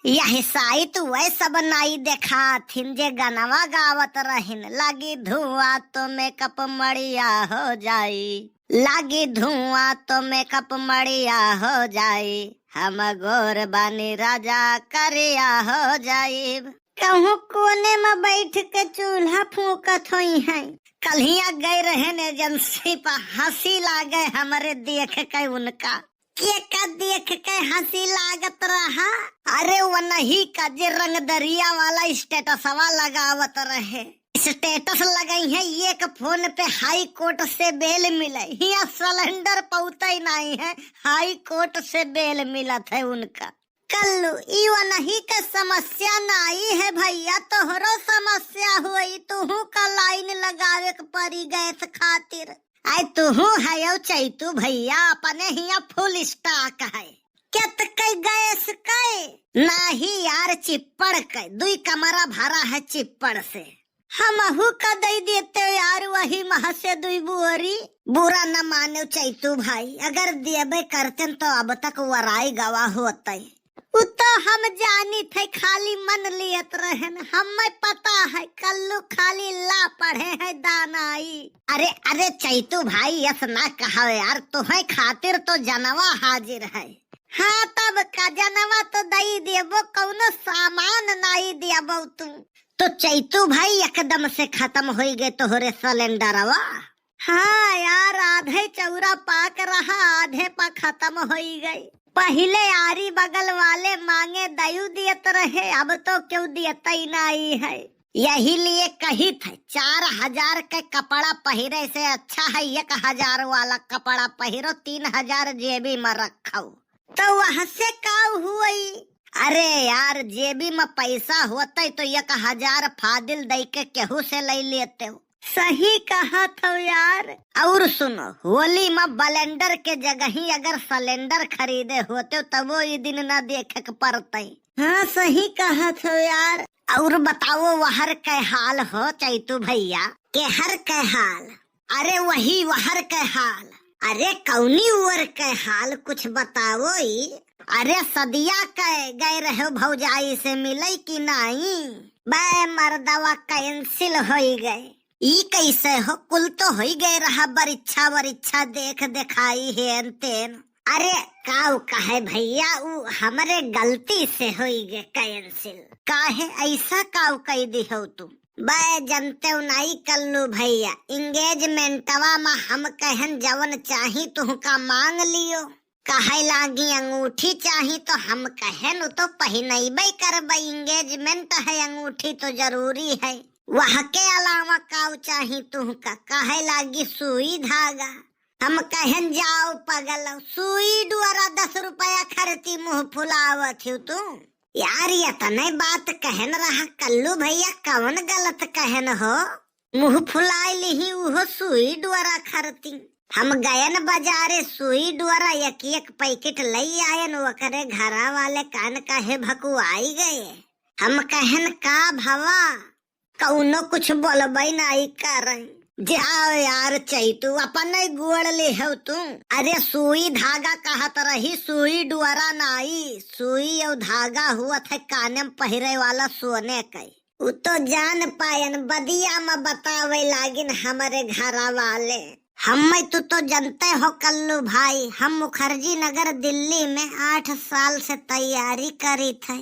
यही साइत वैसा बनाई देखा थिन जे गनवा गावत रहिन। लागी धुआं तो मेकअप मड़िया हो जाई, लागी धुआं तो मेकअप मड़िया हो जाई। हम गोर बानी राजा करिया हो जाई। कहूँ कोने में बैठ के चूल्हा फूकत हुई है। कलिया गए रहे एजेंसी पर, हंसी लागे हमारे देख के उनका। के का देख के हंसी लागत रहा। अरे वो नहीं का जे रंग दरिया वाला स्टेटसवा लगावत रहे। स्टेटस लगाई है एक फोन पे हाई कोर्ट से बेल मिले। यहाँ सिलेंडर पहुँचते नहीं है, हाई कोर्ट से बेल मिलत है उनका। कल्लू इवा नहीं का समस्या नहीं है भैया, तोहरो समस्या हुई। तुहू का लाइन लगावे के पड़ी गैस खातिर। आय तुहू है चैतू भैया अपने हिया फुल स्टॉक है। कित कई गैस कई नहीं यार, चिप्पड़ कई दुई कमरा भरा है चिप्पड़ से। हमहू का दे देते यार वही मह से दुई बुअरी। बुरा न मानो चैतू भाई, अगर देबे करते तो अब तक वराई गवा होते। तो हम जानी थे खाली मन लियत रहन। हमें पता है कल्लू खाली ला पढ़े है दानाई। अरे अरे चैतू भाई यस ना कहो यार, तुम्हें खातिर तो जनवा हाजिर है। हाँ तब का जनवा तो दई देबो, कौनो सामान नहीं देबो तू। तो चैतू भाई एकदम से खत्म हो गए तोहरे सिलेंडरवा। हाँ यार आधे चौरा पाक रहा, आधे पा खत्म हो गई। पहले आरी बगल वाले मांगे दयू दियत रहे, अब तो क्यों दियता ही नहीं है। यही लिए कही थे 4000 के कपड़ा पहिरे से अच्छा है 1000 वाला कपड़ा पहिरो, 3000 जेबी में रखो। तो वहाँ से का हुई? अरे यार जेबी में पैसा होता तो 1000 फादिल दे के केहू से ले लेते हो। सही कहा था यार। और सुनो, होली में ब्लेंडर के जगह ही अगर सिलेंडर खरीदे होते तो वो ये दिन न देखे के पड़ते। हाँ सही कहा था यार। और बताओ वहर के हाल हो चैतू भैया के हर के हाल? अरे वही वहर के हाल। अरे कौनी उवर के हाल कुछ बताओ ही। अरे सदिया के गए रहे भौजाई से मिले कि नहीं? बे मर्दवा कैंसिल हो गए। ई कैसे हो? कुल तो हो गए रहा बरिच्छा वरिच्छा देख दिखाई है तेन। अरे काऊ कहे भैया उ हमारे गलती से हो गए कैंसिल। काहे ऐसा काऊ कह दी हो तुम? बे जनते नहीं कल्लू भैया, इंगेजमेंटवा में हम कहन जवन चाही तुहका मांग लियो। कहे लागी अंगूठी चाही तो हम कहन तो पहनबे करबे। इंगेजमेंट है अंगूठी तो जरूरी है। वह के अलावा काऊ चाही तुहका? कहे लागी सुई धागा। हम कहन जाओ पगल, सुई द्वारा 10 रुपया खर्ची मुँह फुलावत हो तुम। यार ये तने बात कहन रहा कल्लू भैया, कौन गलत कहन हो? मुँह फुलाई ली उहो सुई द्वारा खरती। हम गयन बाजारे सुई द्वारा एक पैकेट लई आयन, वकरे घरा वाले कान कहे भकुआई गए। हम कहन का भवा कौनो कुछ बोलबे नहीं कर। जाओ यार चैतू अपन गोड़ ले हो तुम। अरे सुई धागा कहत रही, सुई डुअरा नहीं। सुई और धागा हुआ था काने में पहिरे वाला सोने का। उ तो जान पायन बदिया में बतावे लागिन हमारे घरा वाले। हम तो जानते हो कल्लू भाई, हम मुखर्जी नगर दिल्ली में 8 साल से तैयारी करी थे।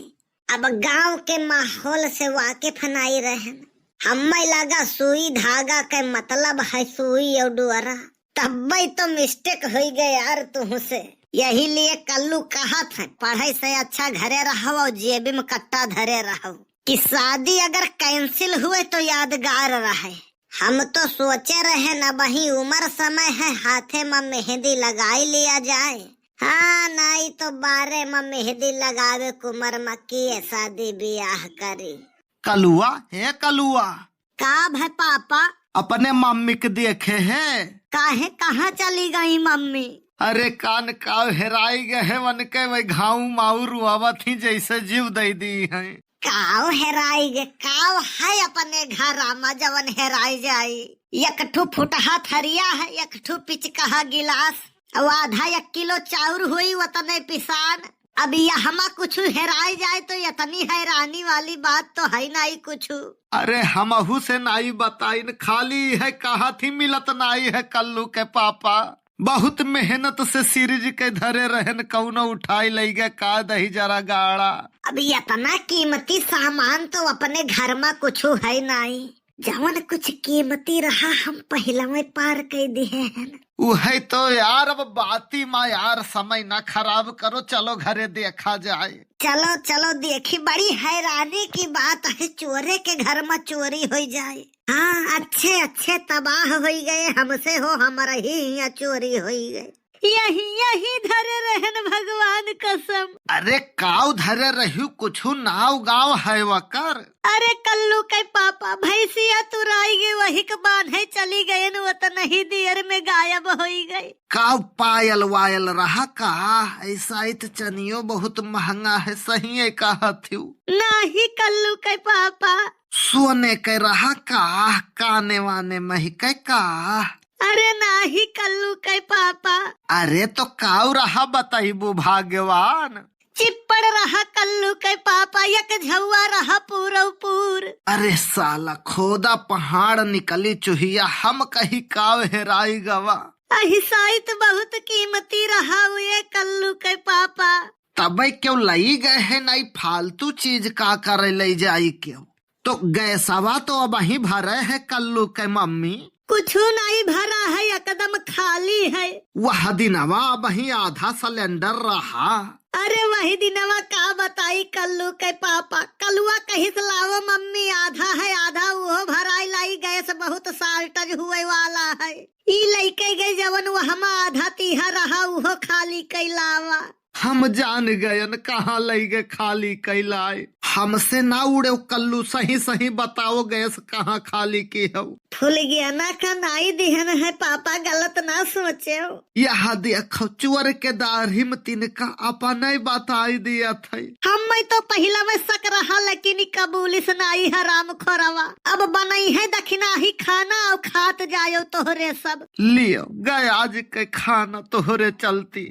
अब गांव के माहौल से वाकिफ नहीं रहे। हमें लगा सुई धागा के मतलब है सुई और डुअरा, तब तो मिस्टेक हो गए यार तुमसे। यही लिए कल्लू कहा था पढ़ाई से अच्छा घरे रहो और जेबी में कट्टा धरे रहो, कि शादी अगर कैंसिल हुए तो यादगार रहे। हम तो सोचे रहे न वही उम्र समय है हाथे में मेहंदी लगाई लिया जाए। हाँ नहीं तो 12 में मेहंदी लगावे कुमर में किए शादी ब्याह करी। कलुआ है कलुआ। का भाई पापा? अपने मम्मी के देखे है? काहे कहाँ चली गई मम्मी? अरे कान काव हेराई गए है वन के वही घाव माऊ रुआवत ही जैसे जीव दे दी है। काव हेराई गे? काव है अपने घर में जवन हेराई जाई। एक ठू फुटहा थरिया है, एक ठू पिचकहा गिलास, और आधा 1 किलो चाउर हुई वतने पिसान। अब यहाँ कुछ हेराई जाए तो इतनी हैरानी वाली बात तो है नहीं कुछ। अरे हमहू से नाई बताइन, खाली है कहा थी मिलत नाई है कल्लू के पापा। बहुत मेहनत से सीरीज के धरे रहन कौनो उठाई ले गए का दही जरा गाड़ा। अब इतना कीमती सामान तो अपने घर में कुछ है नहीं, जवन कुछ कीमती रहा हम पहला में पार कर दिए हैं। वही तो यार, अब बाती माँ यार समय ना खराब करो, चलो घरे देखा जाए। चलो चलो देखी, बड़ी हैरानी की बात है, चोरे के घर में चोरी हो जाए। हाँ अच्छे अच्छे तबाह हो गए हमसे, हो हमारा ही यहाँ चोरी हो गए। यही यही धरे रहन भगवान कसम। अरे काव धरे रहू कुछ नाव गाँव है वकर। अरे कल्लू के पापा भैंसिया तुराई गई, वही के बांधे चली गए, वो तो नहीं देर में गायब हो गई। काव पायल वायल रहा का? ऐसा इत चनियो बहुत महंगा है, सही है कहा थी। नहीं कल्लू के पापा, सोने के रहा का? काने वाने महके का? अरे नाही कल्लू के पापा। अरे तो काव रहा बताइबू भाग्यवान। चिप्पड़ रहा कल्लू के पापा, एक झुआ रहा पूर। अरे साला खोदा पहाड़ निकली चुहिया, हम कहीं काव हेराई गवा। अहिसाइत बहुत कीमती रहा हुए कल्लू के पापा। तबे क्यों लई गए है? नहीं फालतू चीज का करे ले जाई क्यों? तो गैसवा तो अब ही भरे है कल्लू के मम्मी। कुछ नहीं भरा है, एकदम खाली है। वह दिनवा अब ही आधा सिलेंडर रहा। अरे वही दिनवा का बताई कल्लू के पापा, कलुआ कहीं से लाओ मम्मी, आधा है आधा वो भराई लाई, गैस बहुत साल्टज हुए वाला है। ई लइके गए जवन वहाँ आधा तीहा रहा, वो खाली कैलावा। हम जान गयन कहाँ लई गए खाली कैलाए। हमसे ना उड़े कल्लू, सही सही बताओ गैस कहाँ खाली की हो? फूल गया ना का नाई दिहन है पापा, गलत ना सोचे। यहाँ देखो चोर के दाढ़ी में तिनका आपा नहीं बताई दिया था। हम तो पहला में शक रहा, लेकिन कबूलिस नाई हराम खोरवा। अब बनाई है दखिना ही खाना और खात जायो तोहरे सब। लियो गए आज के खाना तोहरे चलती।